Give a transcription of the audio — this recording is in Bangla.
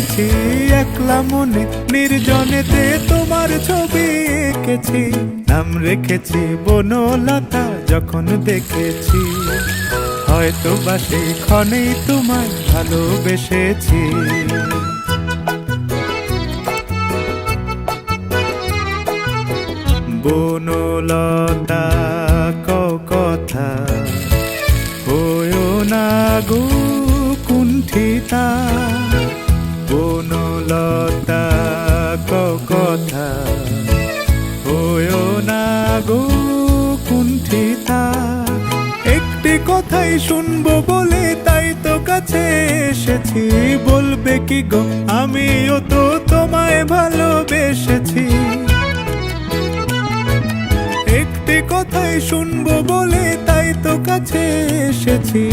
থেকেছি একলা মনে নির্জনেতে তোমার ছবি এঁকেছি, নাম রেখেছি বনলতা যখন দেখেছি, হয়তো বা সেই ক্ষণেই তোমায় ভালোবেসেছি। বনলতা কথা হয়ো না গো কুণ্ঠিতা, বনলতা কথা হয়ো না গো কুণ্ঠিতা। একটি কথাই শুনবো বলে তাই তো কাছে এসেছি, বলবে কি গো আমিও তো তোমায় ভালোবেসেছি। একটি কথাই শুনবো বলে তাই তো কাছে এসেছি।